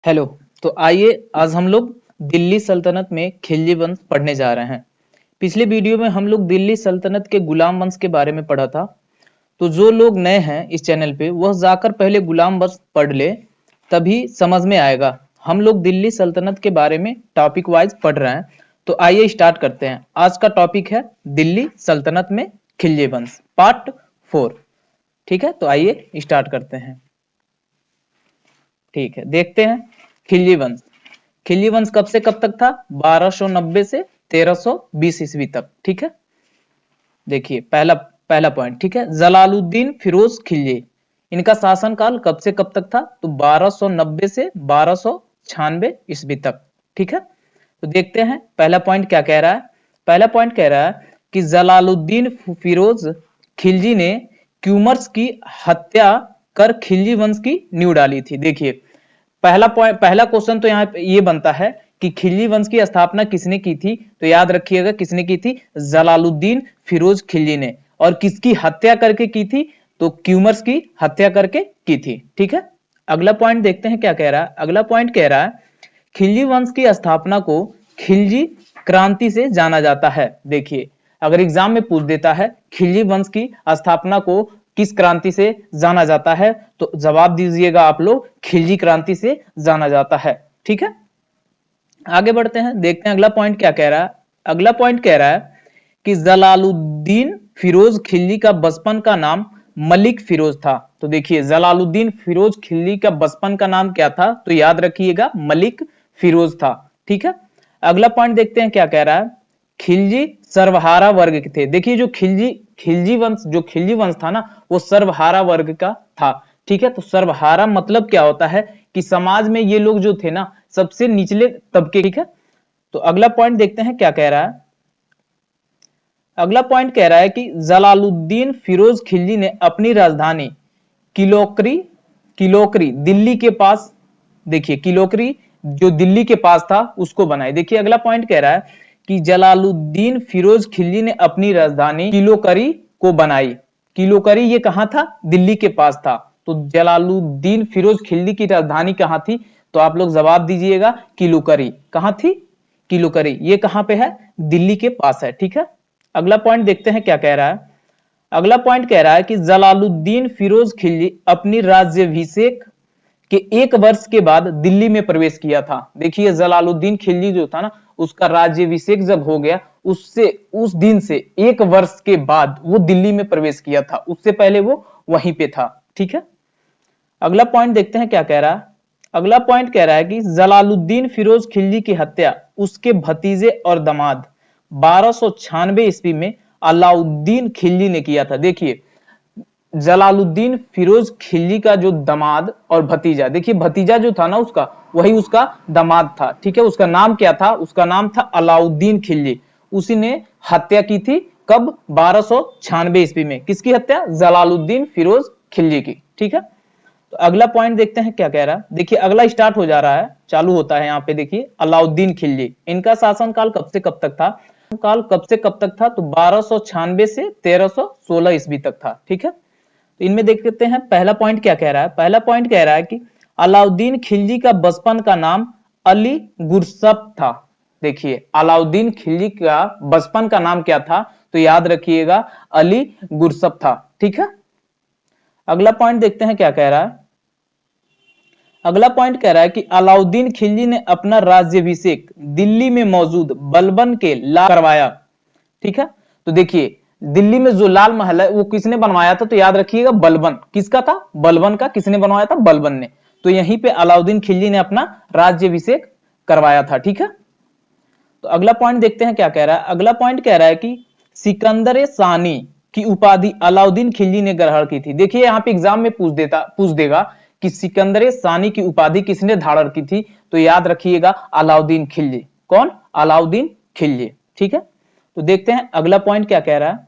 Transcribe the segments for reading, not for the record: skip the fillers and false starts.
Hello. तो आइए आज हम लोग दिल्ली सल्तनत में खिलजी वंश पढ़ने जा रहे हैं। पिछले वीडियो में हम लोग दिल्ली सल्तनत के गुलाम वंश के बारे में पढ़ा था। तो जो लोग नए हैं इस चैनल पे वह जाकर पहले गुलाम वंश पढ़ ले, तभी समझ में आएगा। हम लोग दिल्ली सल्तनत के बारे में टॉपिक वाइज पढ़ रहे हैं। तो आइए स्टार्ट करते हैं। आज का टॉपिक है दिल्ली सल्तनत में खिलजी वंश पार्ट 4। ठीक है, तो आइए स्टार्ट करते हैं। ठीक है, देखते हैं खिलजी वंश। खिलजी वंश कब से कब तक था? 1290 से 1320 ईस्वी तक। ठीक है, देखिए पहला पहला पॉइंट। ठीक है, जलालुद्दीन फिरोज खिलजी, इनका शासनकाल कब से कब तक था? तो 1290 से 1296 ईस्वी तक। ठीक है, तो देखते हैं पहला पॉइंट क्या कह रहा है। पहला पॉइंट कह रहा है कि जलालुद्दीन फिरोज खिलजी ने क्यूमर्स की हत्या कर खिलजी वंश की नींव डाली थी। देखिए पहला क्वेश्चन तो यहाँ पे ये बनता है कि खिलजी वंश की स्थापना किसने की थी? तो याद रखिएगा किसने की थी? जलालुद्दीन फिरोज खिलजी ने। और किसकी हत्या करके की थी? तो क्यूमर्स की हत्या करके की थी। ठीक है, अगला पॉइंट देखते हैं क्या कह रहा है। अगला पॉइंट कह रहा है खिलजी वंश की स्थापना को खिलजी क्रांति से जाना जाता है। देखिए अगर एग्जाम में पूछ देता है खिलजी वंश की स्थापना को किस क्रांति से जाना जाता है, तो जवाब दीजिएगा आप लोग खिलजी क्रांति से जाना जाता है। ठीक है, आगे बढ़ते हैं, देखते हैं अगला पॉइंट क्या कह रहा है। अगला पॉइंट कह रहा है कि जलालुद्दीन फिरोज खिलजी का बचपन का नाम मलिक फिरोज था। तो देखिए जलालुद्दीन फिरोज खिलजी का बचपन का नाम क्या था? तो याद रखिएगा मलिक फिरोज था। ठीक है, अगला पॉइंट देखते हैं क्या कह रहा है। खिलजी सर्वहारा वर्ग के थे। देखिए जो खिलजी वंश था ना, वो सर्वहारा वर्ग का था। ठीक है, तो सर्वहारा मतलब क्या होता है कि समाज में ये लोग जो थे ना, सबसे निचले तबके। ठीक है, तो अगला पॉइंट देखते हैं क्या कह रहा है। अगला पॉइंट कह रहा है कि जलालुद्दीन फिरोज खिलजी ने अपनी राजधानी किलोकरी किलोकरी दिल्ली के पास, देखिए किलोकरी जो दिल्ली के पास था उसको बनाई। देखिए अगला पॉइंट कह रहा है कि जलालुद्दीन फिरोज खिलजी ने अपनी राजधानी किलोकरी को बनाई। किलोकरी ये कहां था? दिल्ली के पास था। तो जलालुद्दीन फिरोज खिलजी की राजधानी कहां थी? तो आप लोग जवाब दीजिएगा किलोकरी। कहां थी? किलोकरी ये कहां पे है? दिल्ली के पास है। ठीक है, अगला पॉइंट देखते हैं क्या कह रहा है। अगला पॉइंट कह रहा है कि जलालुद्दीन फिरोज खिलजी अपनी राज्याभिषेक के 1 वर्ष के बाद दिल्ली में प्रवेश किया था। देखिए जलालुद्दीन खिलजी जो था ना, उसका राज्याभिषेक जब हो गया उस दिन से 1 वर्ष के बाद वो दिल्ली में प्रवेश किया था। उससे पहले वो वहीं पे था। ठीक है, अगला पॉइंट देखते हैं क्या कह रहा है। अगला पॉइंट कह रहा है कि जलालुद्दीन फिरोज खिलजी की हत्या उसके भतीजे और दामाद 1296 ईस्वी में अलाउद्दीन खिलजी ने किया था। देखिए जलालुद्दीन फिरोज खिलजी का जो दामाद और भतीजा, देखिए भतीजा जो था ना उसका, वही उसका दामाद था। ठीक है, उसका नाम क्या था? उसका नाम था अलाउद्दीन खिलजी। उसी ने हत्या की थी कब? 1296 ईस्वी में। किसकी हत्या? जलालुद्दीन फिरोज खिलजी की। ठीक है, तो अगला पॉइंट देखते हैं क्या कह रहा है। देखिए अगला स्टार्ट हो जा रहा है, चालू होता है यहाँ पे। देखिए अलाउद्दीन खिलजी, इनका शासनकाल कब से कब तक था? काल कब से कब तक था? तो 1296 से 1316 ईस्वी तक था। ठीक है, तो इनमें देख लेते हैं पहला पॉइंट क्या कह रहा है। पहला पॉइंट कह रहा है कि अलाउद्दीन खिलजी का बचपन का नाम अली गुरसप था। देखिए अलाउद्दीन खिलजी का बचपन का नाम क्या था? तो याद रखिएगा अली गुरसप था। ठीक है, अगला पॉइंट देखते हैं क्या कह रहा है। अगला पॉइंट कह रहा है कि अलाउद्दीन खिलजी ने अपना राज्याभिषेक दिल्ली में मौजूद बलबन के ला करवाया। ठीक है, तो देखिए दिल्ली में जो लाल महल है वो किसने बनवाया था? तो याद रखिएगा बलबन। किसका था? बलबन का। किसने बनवाया था? बलबन ने। तो यहीं पे अलाउद्दीन खिलजी ने अपना राज्याभिषेक करवाया था। ठीक है, तो अगला पॉइंट देखते हैं क्या कह रहा है। अगला पॉइंट कह रहा है कि सिकंदर सानी की उपाधि अलाउद्दीन खिलजी ने ग्रहण की थी। देखिए यहाँ पे एग्जाम में पूछ देगा कि सिकंदर सानी की उपाधि किसने धारण की थी? तो याद रखिएगा अलाउद्दीन खिलजी। कौन? अलाउद्दीन खिलजी। ठीक है, तो देखते हैं अगला पॉइंट क्या कह रहा है।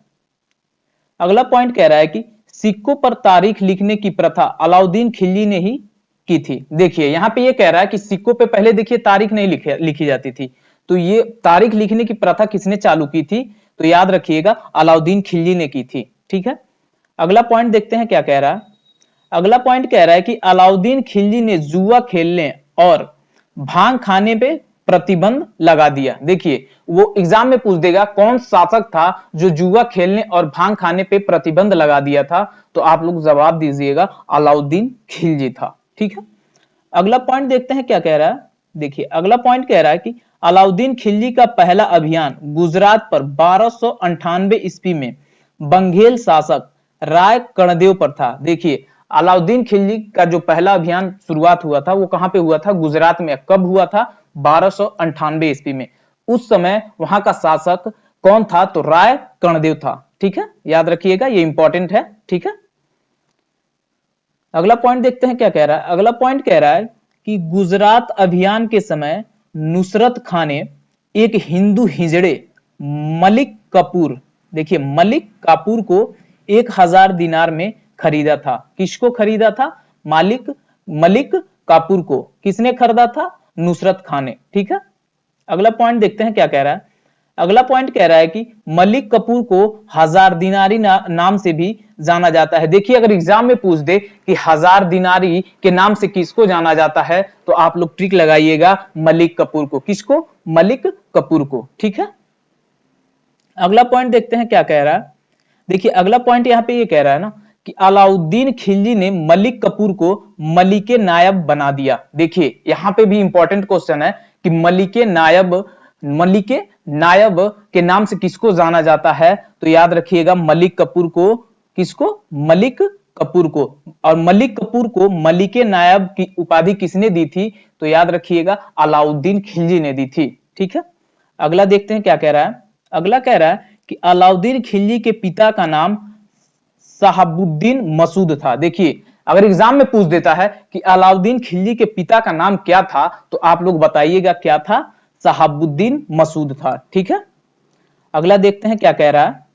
अगला पॉइंट कह रहा है कि सिक्कों पर तारीख लिखने की प्रथा अलाउद्दीन खिलजी ने ही की थी। देखिए यहां पे ये कह रहा है कि सिक्कों पे पहले देखिए तारीख नहीं लिखी जाती थी, तो ये तारीख लिखने की प्रथा किसने चालू की थी? तो याद रखिएगा अलाउद्दीन खिलजी ने की थी। ठीक है, अगला पॉइंट देखते हैं क्या कह रहा है। अगला पॉइंट कह रहा है कि अलाउद्दीन खिलजी ने जुआ खेलने और भांग खाने पे प्रतिबंध लगा दिया। देखिए वो एग्जाम में पूछ देगा कौन शासक था जो जुआ खेलने और भांग खाने पे प्रतिबंध लगा दिया था, तो आप लोग जवाब दीजिएगा अलाउद्दीन खिलजी था। ठीक है, अगला पॉइंट देखते हैं क्या कह रहा है। देखिए अगला पॉइंट कह रहा है कि अलाउद्दीन खिलजी का पहला अभियान गुजरात पर 1298 ईस्वी में बंघेल शासक राय कर्णदेव पर था। देखिए अलाउद्दीन खिलजी का जो पहला अभियान शुरुआत हुआ था वो कहां पे हुआ था, गुजरात में। कब हुआ था, 1298 ईस्वी में। उस समय वहां का शासक कौन था, तो राय कर्णदेव था। ठीक है, याद रखिएगा, ये इंपॉर्टेंट है। ठीक है, अगला पॉइंट देखते हैं क्या कह रहा है। अगला पॉइंट कह रहा है कि गुजरात अभियान के समय नुसरत खान ने एक हिंदू हिजड़े मलिक कपूर, देखिए मलिक कापूर को 1000 दिनार में खरीदा था। किसको खरीदा था, मलिक कापूर को किसने खरीदा था, नुसरत खान ने। ठीक है, अगला पॉइंट देखते हैं क्या कह रहा है। अगला पॉइंट कह रहा है कि मलिक कपूर को 1000 दिनारी नाम से भी जाना जाता है। देखिए अगर एग्जाम में पूछ दे कि 1000 दिनारी के नाम से किसको जाना जाता है, तो आप लोग ट्रिक लगाइएगा मलिक कपूर को। किसको, मलिक कपूर को। ठीक है, अगला पॉइंट देखते हैं क्या कह रहा है। देखिए अगला पॉइंट यहां पे ये कह रहा है ना कि अलाउद्दीन खिलजी ने मलिक कपूर को मलिके नायब बना दिया। देखिए यहां पे भी इंपॉर्टेंट क्वेश्चन है कि मलिके नायब के नाम से किसको जाना जाता है, तो याद रखिएगा मलिक कपूर को। किसको, मलिक कपूर को। और मलिक कपूर को मलिके नायब की उपाधि किसने दी थी, तो याद रखिएगा अलाउद्दीन खिलजी ने दी थी। ठीक है, अगला देखते हैं क्या कह रहा है। अगला कह रहा है कि अलाउद्दीन खिलजी के पिता का नाम शहाबुद्दीन मसूद था। देखिए अगर एग्जाम में पूछ देता है कि अलाउद्दीन खिलजी के पिता का नाम क्या था, तो आप लोग बताइएगा क्या था, शहाबुद्दीन मसूद था। ठीक है, अगला देखते हैं क्या कह रहा है।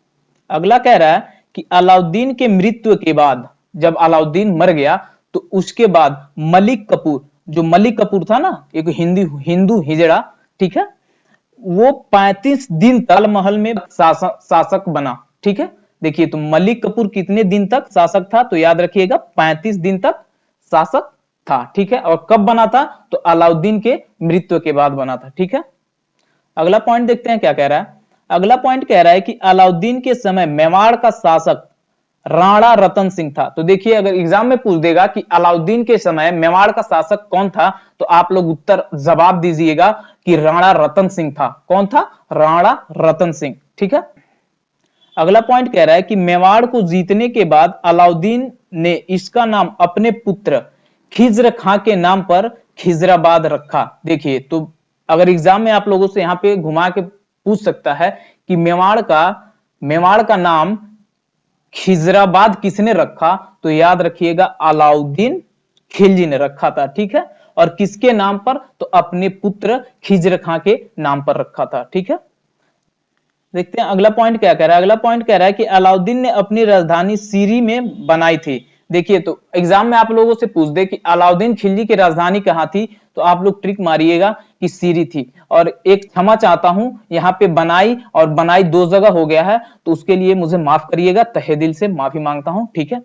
अगला कह रहा है कि अलाउद्दीन के मृत्यु के बाद, जब अलाउद्दीन मर गया तो उसके बाद मलिक कपूर, जो मलिक कपूर था ना, एक हिंदू हिजड़ा, ठीक है, वो 35 दिन ताजमहल में शासक बना। ठीक है, देखिए तो मलिक कपूर कितने दिन तक शासक था, तो याद रखिएगा 35 दिन तक शासक था। ठीक है, और कब बना था, तो अलाउद्दीन के मृत्यु के बाद बना था। ठीक है, अगला पॉइंट देखते हैं क्या कह रहा है। अगला पॉइंट कह रहा है कि अलाउद्दीन के समय मेवाड़ का शासक राणा रतन सिंह था। तो देखिए अगर एग्जाम में पूछ देगा कि अलाउद्दीन के समय मेवाड़ का शासक कौन था, तो आप लोग उत्तर जवाब दीजिएगा कि राणा रतन सिंह था। कौन था, राणा रतन सिंह। ठीक है, अगला पॉइंट कह रहा है कि मेवाड़ को जीतने के बाद अलाउद्दीन ने इसका नाम अपने पुत्र खिज्र खां के नाम पर खिजराबाद रखा। देखिए तो अगर एग्जाम में आप लोगों से यहां पे घुमा के पूछ सकता है कि मेवाड़ का नाम खिजराबाद किसने रखा, तो याद रखिएगा अलाउद्दीन खिलजी ने रखा था। ठीक है, और किसके नाम पर, तो अपने पुत्र खिज्र खां के नाम पर रखा था। ठीक है, देखते हैं अगला पॉइंट क्या कह रहा है। अगला पॉइंट कह रहा है कि अलाउद्दीन ने अपनी राजधानी सीरी में बनाई थी। देखिए तो एग्जाम में आप लोगों से पूछ दे कि अलाउद्दीन खिलजी की राजधानी कहां थी, तो आप लोग ट्रिक मारिएगा कि सीरी थी। और एक क्षमा चाहता हूं, यहाँ पे बनाई और बनाई दो जगह हो गया है, तो उसके लिए मुझे माफ करिएगा, तहे दिल से माफी मांगता हूं। ठीक है,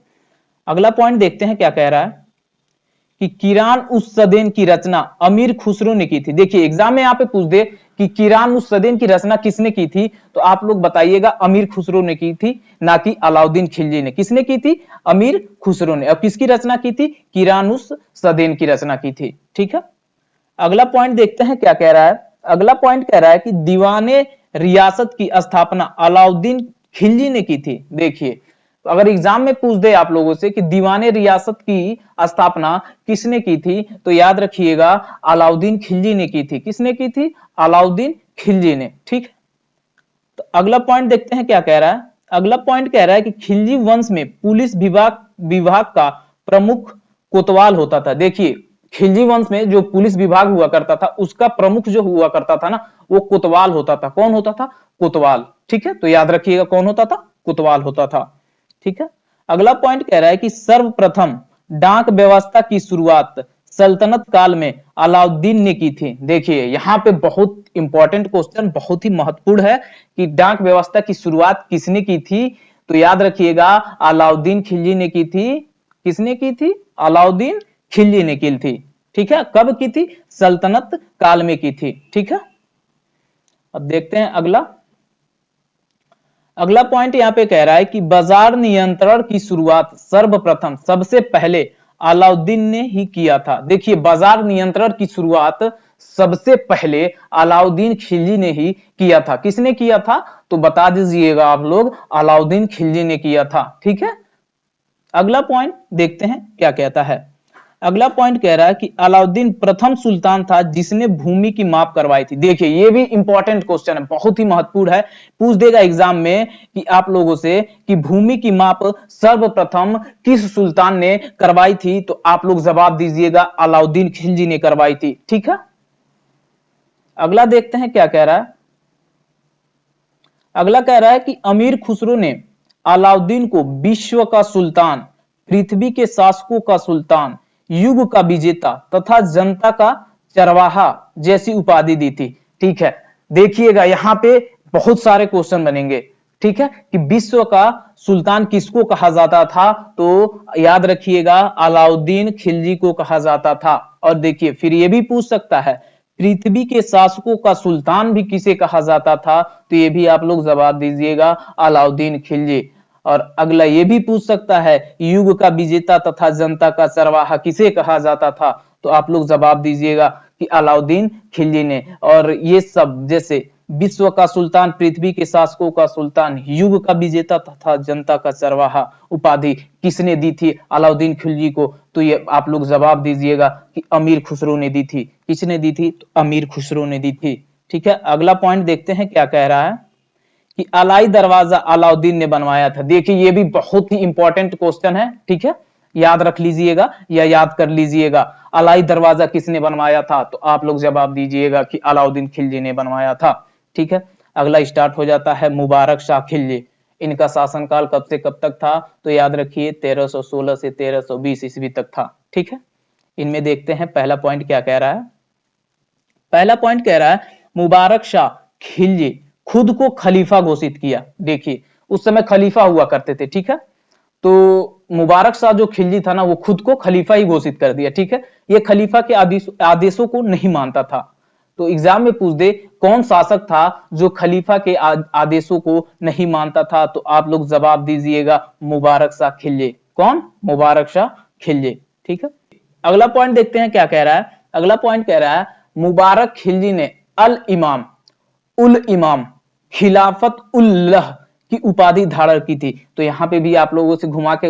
अगला पॉइंट देखते हैं क्या कह रहा है कि किरान उस सदेन की रचना अमीर खुसरो ने की थी। देखिए एग्जाम में यहाँ पे पूछ दे कि किरान उस सदेन की रचना किसने की थी, तो आप लोग बताइएगा अमीर खुसरो ने की थी, ना कि अलाउद्दीन खिलजी ने। किसने की थी, अमीर खुसरो ने। अब किसकी रचना की थी, किरान उस सदेन की रचना की थी। ठीक है, अगला पॉइंट देखते हैं क्या कह रहा है। अगला पॉइंट कह रहा है कि दीवाने रियासत की स्थापना अलाउद्दीन खिलजी ने की थी। देखिए अगर एग्जाम में पूछ दे आप लोगों से कि दीवाने रियासत की स्थापना किसने की थी, तो याद रखिएगा अलाउद्दीन खिलजी ने की थी। किसने की थी, अलाउद्दीन खिलजी ने। ठीक, तो अगला पॉइंट देखते हैं क्या कह रहा है। अगला पॉइंट कह रहा है कि खिलजी वंश में पुलिस विभाग का प्रमुख कोतवाल होता था। देखिए खिलजी वंश में जो पुलिस विभाग हुआ करता था, उसका प्रमुख जो हुआ करता था ना, वो कोतवाल होता था। कौन होता था, कोतवाल। ठीक है, तो याद रखिएगा कौन होता था, कोतवाल होता था। ठीक है, अगला पॉइंट कह रहा है कि सर्वप्रथम डाक व्यवस्था की शुरुआत सल्तनत काल में अलाउद्दीन ने की थी। देखिए यहां पे बहुत इंपॉर्टेंट क्वेश्चन, बहुत ही महत्वपूर्ण है कि डाक व्यवस्था की शुरुआत किसने की थी, तो याद रखिएगा अलाउद्दीन खिलजी ने की थी। किसने की थी, अलाउद्दीन खिलजी ने की थी। ठीक है, कब की थी? सल्तनत काल में की थी। ठीक है, अब देखते हैं अगला। अगला पॉइंट यहां पे कह रहा है कि बाजार नियंत्रण की शुरुआत सर्वप्रथम सबसे पहले अलाउद्दीन ने ही किया था। देखिए, बाजार नियंत्रण की शुरुआत सबसे पहले अलाउद्दीन खिलजी ने ही किया था। किसने किया था? तो बता दीजिएगा आप लोग, अलाउद्दीन खिलजी ने किया था। ठीक है, अगला पॉइंट देखते हैं क्या कहता है। अगला पॉइंट कह रहा है कि अलाउद्दीन प्रथम सुल्तान था जिसने भूमि की माप करवाई थी। देखिए, ये भी इंपॉर्टेंट क्वेश्चन है, बहुत ही महत्वपूर्ण है। पूछ देगा एग्जाम में कि आप लोगों से कि भूमि की माप सर्वप्रथम किस सुल्तान ने करवाई थी, तो आप लोग जवाब दीजिएगा अलाउद्दीन खिलजी ने करवाई थी। ठीक है, अगला देखते हैं क्या कह रहा है। अगला कह रहा है कि अमीर खुसरो ने अलाउद्दीन को विश्व का सुल्तान, पृथ्वी के शासकों का सुल्तान, युग का विजेता तथा जनता का चरवाहा जैसी उपाधि दी थी। ठीक है, देखिएगा यहां पे बहुत सारे क्वेश्चन बनेंगे। ठीक है, कि विश्व का सुल्तान किसको कहा जाता था, तो याद रखिएगा अलाउद्दीन खिलजी को कहा जाता था। और देखिए, फिर यह भी पूछ सकता है पृथ्वी के शासकों का सुल्तान भी किसे कहा जाता था, तो ये भी आप लोग जवाब दीजिएगा अलाउद्दीन खिलजी। और अगला ये भी पूछ सकता है युग का विजेता तथा जनता का चरवाहा किसे कहा जाता था, तो आप लोग जवाब दीजिएगा कि अलाउद्दीन खिलजी ने। और ये सब जैसे विश्व का सुल्तान, पृथ्वी के शासकों का सुल्तान, युग का विजेता तथा जनता का चरवाहा उपाधि किसने दी थी अलाउद्दीन खिलजी को, तो ये आप लोग जवाब दीजिएगा कि अमीर खुसरो ने दी थी। किसने दी थी? तो अमीर खुसरो ने दी थी। ठीक है, अगला पॉइंट देखते हैं क्या कह रहा है कि अलाई दरवाजा अलाउद्दीन ने बनवाया था। देखिए, ये भी बहुत ही इंपॉर्टेंट क्वेश्चन है। ठीक है, याद रख लीजिएगा या याद कर लीजिएगा, अलाई दरवाजा किसने बनवाया था, तो आप लोग जवाब दीजिएगा कि अलाउद्दीन खिलजी ने बनवाया था। ठीक है, अगला स्टार्ट हो जाता है मुबारक शाह खिलजी। इनका शासनकाल कब से कब तक था, तो याद रखिए 1316 से 1320 ईस्वी तक था। ठीक है, इनमें देखते हैं पहला पॉइंट क्या कह रहा है। पहला पॉइंट कह रहा है मुबारक शाह खिलजी खुद को खलीफा घोषित किया। देखिए, उस समय खलीफा हुआ करते थे। ठीक है, तो मुबारक शाह जो खिलजी था ना, वो खुद को खलीफा ही घोषित कर दिया। ठीक है, ये खलीफा के आदेशों को नहीं मानता था। तो एग्जाम में पूछ दे कौन शासक था जो खलीफा के आदेशों को नहीं मानता था, तो आप लोग जवाब दीजिएगा मुबारक शाह खिलजी। कौन? मुबारक शाह खिलजी। ठीक है, अगला पॉइंट देखते हैं क्या कह रहा है। अगला पॉइंट कह रहा है मुबारक खिलजी ने अल इमाम, उल इमाम, खिलाफत उल्लाह की उपाधि धारण की थी। तो यहां पे भी आप लोगों से घुमा के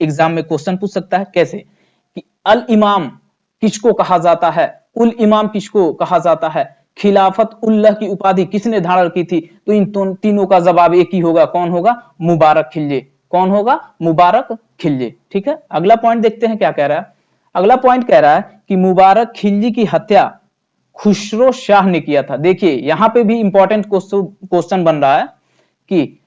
एग्जाम में क्वेश्चन पूछ सकता है। कैसे? कि अल इमाम किसको कहा जाता है, उल इमाम किसको कहा जाता है, खिलाफत उल्लाह की उपाधि किसने धारण की थी, तो इन तीनों का जवाब एक ही होगा। कौन होगा? मुबारक खिलजी। कौन होगा? मुबारक खिलजी। ठीक है, अगला पॉइंट देखते हैं क्या कह रहा है। अगला पॉइंट कह रहा है कि मुबारक खिलजी की हत्या खुसरो शाह ने किया था। देखिए, यहां पे भी इंपॉर्टेंट क्वेश्चन बन रहा है कि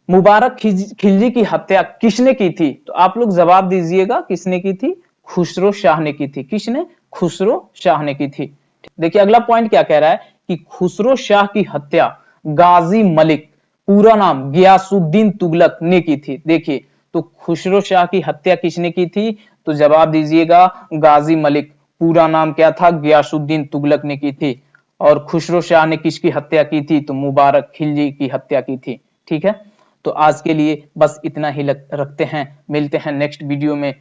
मुबारक खिलजी की हत्या किसने की थी, तो आप लोग जवाब दीजिएगा किसने की थी? खुसरो शाह ने की थी। किसने? खुसरो शाह ने की थी। देखिए, अगला पॉइंट क्या कह रहा है कि खुसरो शाह की हत्या गाजी मलिक, पूरा नाम गियासुद्दीन तुगलक ने की थी। देखिए, तो खुसरो शाह की हत्या किसने की थी, तो जवाब दीजिएगा गाजी मलिक, पूरा नाम क्या था? गियासुद्दीन तुगलक ने की थी। और खुसरो शाह ने किसकी हत्या की थी, तो मुबारक खिलजी की हत्या की थी। ठीक है, तो आज के लिए बस इतना ही रखते हैं। मिलते हैं नेक्स्ट वीडियो में।